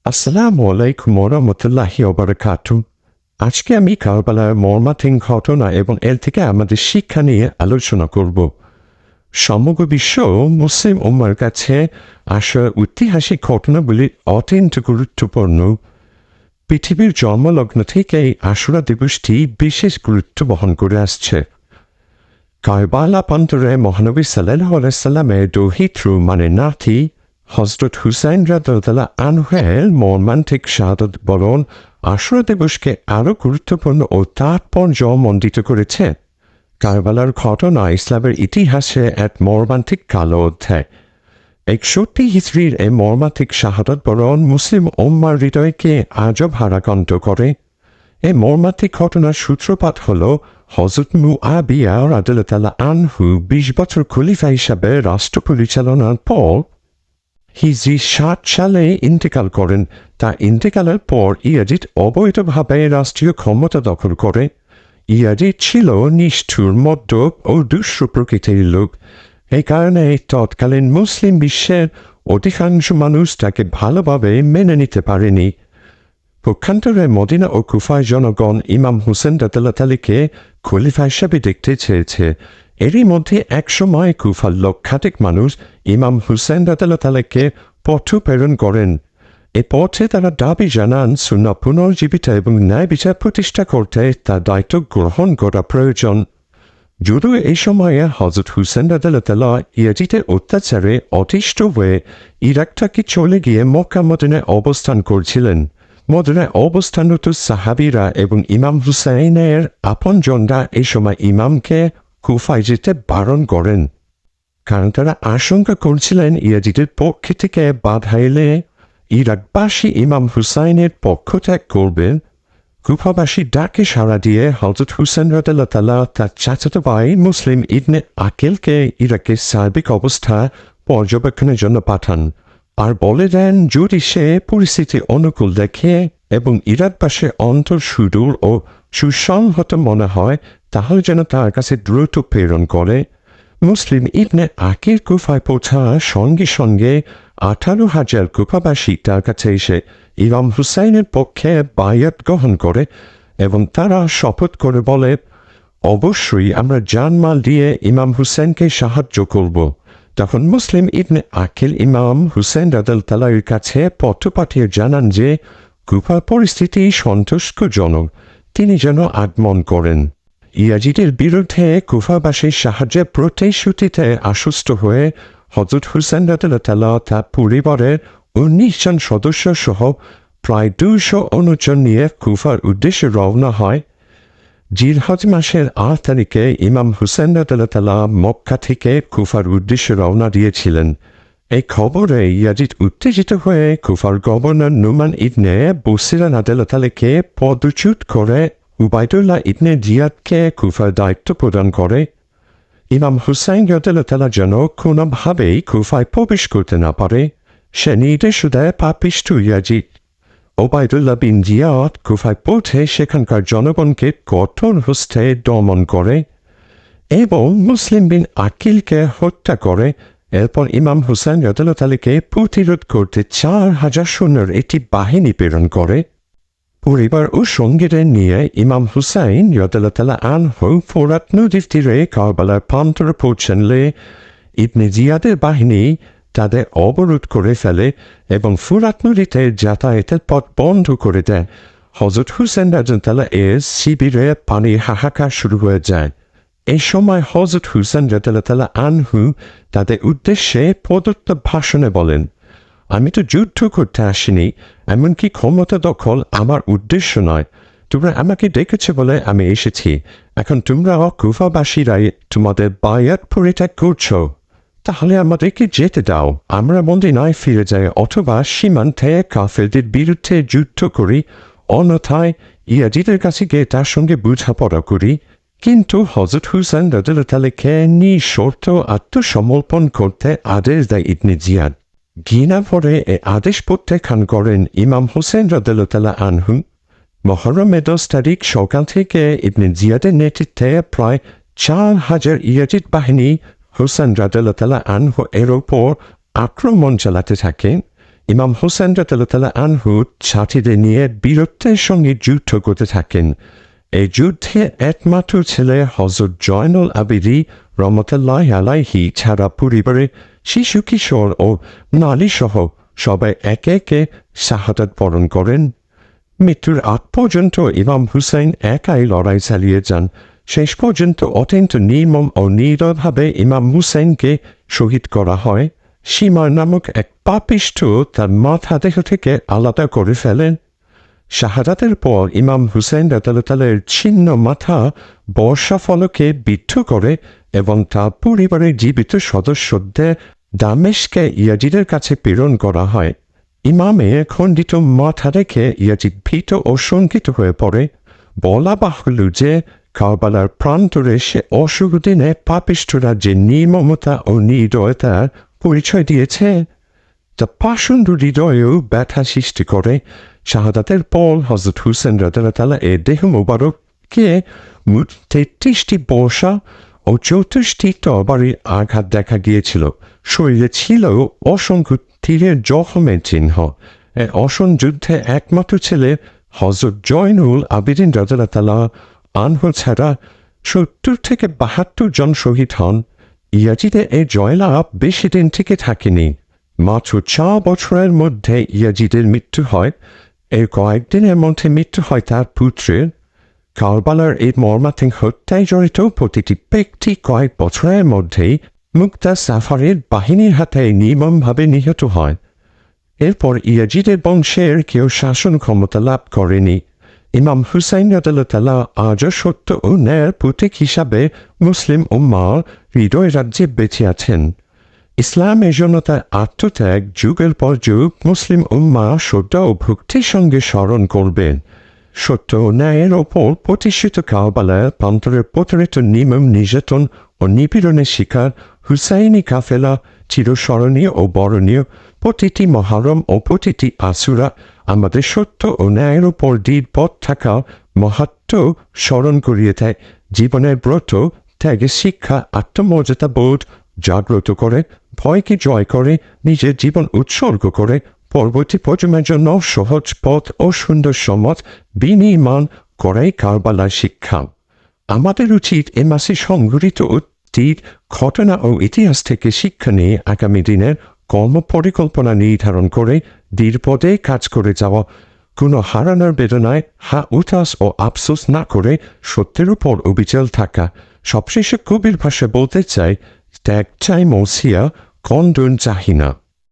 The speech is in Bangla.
আসসালামু আলাইকুম ওরহমতুল্লাহি ওবারাকাতুহ। আজকে আমি কারবালার মর্মান্তিক ঘটনা এবং এর থেকে আমাদের শিক্ষা নিয়ে আলোচনা করব। সমগ্র বিশ্ব মুসলিম উম্মার কাছে আসা ঐতিহাসিক ঘটনাগুলি অত্যন্ত গুরুত্বপূর্ণ। পৃথিবীর জন্মলগ্ন থেকেই আশুরা দিবসটি বিশেষ গুরুত্ব বহন করে আসছে। কারবালা প্রান্তরে মহানবী সাল্লাল্লাহু আলাইহি সাল্লামের দৌহিত্র মানে নাতি হযরত হুসাইন রাদিয়াল্লাহু আনহুর মর্মান্তিক শাহাদাত বরণ আশুরা দিবসকে আরও গুরুত্বপূর্ণ ও তাৎপর্যমণ্ডিত করেছে। কারবালার ঘটনা ইসলামের ইতিহাসে এক মর্মান্তিক কালো অধ্যায়। ৬১ হিজরির এই মর্মান্তিক শাহাদাত বরণ মুসলিম উম্মার হৃদয়কে আজও ভারাক্রান্ত করে। এই মর্মান্তিক ঘটনার সূত্রপাত হল হযরত মুআবিয়া রাদিয়াল্লাহু আনহু ২০ বছর খলিফা হিসাবে রাষ্ট্র পরিচালনার পর হিজরি ৬০ সালে ইন্তেকাল করেন। তার ইন্তেকালের পর ইয়াজিদ অবৈধভাবে রাষ্ট্রীয় ক্ষমতা দখল করে। ইয়াজিদ ছিল নিষ্ঠুর, মদ্যপ ও দুষ্টু প্রকৃতির লোক। এই কারণে তৎকালীন মুসলিম বিশ্বের অধিকাংশ মানুষ তাকে ভালোভাবে মেনে নিতে পারেনি। পক্ষান্তরে মদিনা ও কুফার জনগণ ইমাম হুসেন রাদিয়াল্লাহু খলিফা হিসেবে দেখতে চেয়েছে। এরই মধ্যে একসময় কুফার লক্ষাধিক মানুষ ইমাম হুসেন রাদিয়াল্লাহু পত্র প্রেরণ করেন। এ পথে তারা দাবি জানান সুন্নাহ পুনর্জীবিত এবং ন্যায় বিচার প্রতিষ্ঠা করতে তার দায়িত্ব গ্রহণ করা প্রয়োজন। যদিও এই সময়ে হযরত হুসেন রাদিয়াল্লাহু ইয়াজিদের অত্যাচারে অতিষ্ঠ হয়ে ইরাক থেকে চলে গিয়ে মক্কা মদিনায় অবস্থান করছিলেন। মদিনায় অবস্থানরত সাহাবীরা এবং ইমাম হুসাইনের আপনজনরা এই সময় ইমামকে কুফায় যেতে বারণ করেন, কারণ তারা আশঙ্কা করছিলেন ইয়াজিদের পক্ষ থেকে বাধা এলে ইরাকবাসী ইমাম হুসাইনের পক্ষ ত্যাগ করবেন। কুফাবাসী ডাকে সাড়া দিয়ে হযরত হুসেন রাদিয়াল্লাহু তার চাচাতো ভাই মুসলিম ইবনে আকিলকে ইরাকের সার্বিক অবস্থা পর্যবেক্ষণের জন্য পাঠান, আর বলে দেন যদি সে পরিস্থিতি অনুকূল দেখে এবং ইরাকবাসীর অন্তর সুদূর ও সুসংহত মনে হয় তাহলে যেন তার কাছে দ্রুত প্রেরণ করে। মুসলিম ইবনে আকিল কুফায় পৌঁছার সঙ্গে সঙ্গে ১৮,০০০ কুফাবাসী তার কাছে এসে ইমাম হুসাইনের পক্ষে বায়াত গ্রহণ করে এবং তারা শপথ করে বলে, অবশ্যই আমরা জানমাল দিয়ে ইমাম হুসেনকে সাহায্য করব। তখন মুসলিম ইবনে আকিল ইমাম হুসেন রাদিয়াল্লাহু কাছে পত্র পাঠিয়ে জানান যে কুফার পরিস্থিতি সন্তোষজনক, তিনি যেন আগমন করেন। ইয়াজিদের বিরুদ্ধে কুফাবাসীর সাহায্যের প্রতিশ্রুতিতে আশ্বস্ত হয়ে হযরত হুসেন রাদিয়াল্লাহু তার পরিবারের ১৯ জন সদস্য সহ প্রায় ২০০ অনুচর নিয়ে কুফার উদ্দেশ্যে রওনা হয়। জিলহজ মাসের ৮ তারিখে ইমাম হুসেন রাদিয়াল্লাহু মক্কা থেকে কুফার উদ্দেশ্যে রওনা দিয়েছিলেন। এই খবরে ইয়াজিদ উত্তেজিত হয়ে কুফার গভর্নর নুমান ইবনে বসিরা রাদিয়াল্লাহু পদচ্যুত করে উবাইদুল্লাহ ইবনে জিয়াদকে কুফার দায়িত্ব প্রদান করে। ইমাম হুসাইন রাদিয়াল্লাহু যেন কোনোভাবেই কুফায় প্রবেশ করতে না পারে সে নির্দেশ দেয় পাপিষ্ঠ ইয়াজিদ। ওবাইদুল্লাহ বিন জিয়াদ কুফায় পৌঁছে সেখানকার জনগণকে কঠোর হস্তে দমন করে এবং মুসলিম বিন আকিলকে হত্যা করে। এরপর ইমাম হুসাইন রাদিয়াল্লাহু প্রতিরোধ করতে ৪,০০০ সৈন্যের একটি বাহিনী প্রেরণ করে। পরিবার ও সঙ্গীদের নিয়ে ইমাম হুসাইন রাদিয়াল্লাহু আনহু ফোরাত নদীর তীরে কারবালার প্রান্তরে পৌঁছালে ইবনে জিয়াদের বাহিনী তাদের অবরোধ করে ফেলে এবং ফুরাত নদীতে যাতায়াতের পথ বন্ধ করে দেয়। হযরত হুসেন রাদিয়াল্লাহু এর শিবিরে পানি হাহাকার শুরু হয়ে যায়। এই সময় হযরত হুসেন রাদিয়াল্লাহু আনহু তাদের উদ্দেশ্যে প্রদত্ত ভাষণে বলেন, আমি তো যুদ্ধ করতে আসিনি, এমনকি ক্ষমতা দখল আমার উদ্দেশ্য নয়। তোমরা আমাকে ডেকেছে বলে আমি এসেছি। এখন তোমরা কুফাবাসীরাই তোমাদের বায়াত পরিত্যাগ করছো, তাহলে আমাদেরকে যেতে দাও। আমরা মদিনায় ফিরে যাই অথবা সীমান্তে কাফেরদের বিরুদ্ধে যুদ্ধ করি, অন্যথায় ইয়াজিদের কাছে গিয়ে তার সঙ্গে বোঝাপড়া করি। কিন্তু হযরত হুসেন রাদিয়াল্লাহু নিঃশর্ত আত্মসমর্পণ করতে আদেশ দেয় ইবনে জিয়াদ। ঘৃণা ভরে এ আদেশ প্রত্যাখ্যান করেন ইমাম হুসেন রাদিয়াল্লাহু আনহু। মুহররমের ১০ তারিখ সকাল থেকে ইবনে জিয়াদের নেতৃত্বে প্রায় ৪,০০০ ইয়াজিদ বাহিনী হুসেন রাদিয়াল্লাহু আনহু এর ওপর আক্রমণ চালাতে থাকে। ইমাম হোসেন রাদিয়াল্লাহু আনহু ছাত্রীদের নিয়ে বীরত্বের সঙ্গে যুদ্ধ করতে থাকেন। এই যুদ্ধে একমাত্র ছেলে হযরত জয়নুল আবেদীন রহমাতুল্লাহি আলাইহি ছাড়া পরিবারে শিশু কিশোর ও নারী সহ সবাই একে একে শাহাদাত বরণ করেন। মৃত্যুর আগ পর্যন্ত ইমাম হুসাইন একাই লড়াই চালিয়ে যান। শেষ পর্যন্ত অত্যন্ত নির্মম ও নির্দয়ভাবে ইমাম হুসাইনকে শহীদ করা হয়। সীমার নামক এক পাপিষ্ঠ তার মাথা দেহ থেকে আলাদা করে ফেলেন। শাহাদাতের পর ইমাম হুসাইন রাদিয়াল্লাহু ছিন্ন মাথা বর্ষা ফলকে বিদ্ধ করে এবং তার পরিবারের জীবিত সদস্যদের দামেস্কে ইয়াজিদের কাছে প্রেরণ করা হয়। ইমামের খণ্ডিত মাথা দেখে ইয়াজিদ ভীত ও শঙ্কিত হয়ে পড়ে। বলা বাহুল্য যে কারবালার প্রান্তরে সে অশুভ দিনে পাপিষ্ঠরা যে নির্মমতা ও নির্দয়তার পরিচয় দিয়েছে তা পাষণ্ড হৃদয়েও ব্যথা সৃষ্টি করে। শাহাদাতের পর হযরত হুসেন রাদিয়াল্লাহু এর দেহ মোবারককে 33টি বর্ষা ও 34টি তরবারির আঘাত দেখা গিয়েছিল। শরীরে ছিল অসংখ্য তীরের জখমের চিহ্ন। এই অসন যুদ্ধে একমাত্র ছেলে হযরত জয়নুল আবেদীন রাদিয়াল্লাহু আনহু ছাড়া 70 থেকে 72 জন শহীদ হন। ইয়াজিদের এই জয়লাভ বেশি দিন থেকে থাকেনি। মাত্র 4 বছরের মধ্যে ইয়াজিদের মৃত্যু হয়। এর কয়েকদিনের মধ্যে মৃত্যু হয় তার পুত্রের। কারবালার এই মর্মান্তিক হত্যায় জড়িত প্রতিটি ব্যক্তি কয়েক বছরের মধ্যেই মুক্তা সাফারের বাহিনীর হাতে নির্মমভাবে নিহত হয়। এরপর ইয়াজিদের বংশের কেউ শাসন ক্ষমতা লাভ করেনি। ইমাম হুসাইন রাদিয়াল্লাহু আজও সত্য ও ন্যায়ের প্রতীক হিসাবে মুসলিম উম্মাহর হৃদয় রাজ্যে বেঁচে আছেন। ইসলামের জন্য তার আত্মত্যাগ যুগের পর যুগ মুসলিম উম্মাহ শ্রদ্ধা ও ভক্তির সঙ্গে স্মরণ করবেন। সত্য ও ন্যায়ের ওপর প্রতিষ্ঠিত কারবালায় প্রান্তরের প্রতারিত নির্মম নির্যাতন ও নিপীড়নের শিকার হুসাইনি কাফেলা চিরস্মরণীয় ও বরণীয়। প্রতিটি মহরম ও প্রতিটি আসুরা আমাদের সত্য ও ন্যায়ের ওপর দৃঢ় পথ থাকা মাহাত্ম্য স্মরণ করিয়ে দেয়। জীবনের ব্রত ত্যাগের শিক্ষা আত্মমর্যাদা বোধ জাগ্রত করে, ভয়কে জয় করে, নিজের জীবন উৎসর্গ করে পরবর্তী প্রজন্মের জন্য সহজ পথ ও সুন্দর সমাজ বিনির্মাণ করাই কারবালার শিক্ষা। আমাদের উচিত এ মাসে সংঘটিত অতীত ঘটনা ও ইতিহাস থেকে শিক্ষা নিয়ে আগামী দিনের কর্মপরিকল্পনা নির্ধারণ করে দৃঢ়পদে কাজ করে যাওয়া। কোনো হারানোর বেদনায় উতাস ও আফসোস না করে সত্যের উপর অবিচল থাকা। সবশেষে কবির ভাষায় বলতে চাই, ত্যাগ চাই মৌসিয়া, কন্দন চাহি না।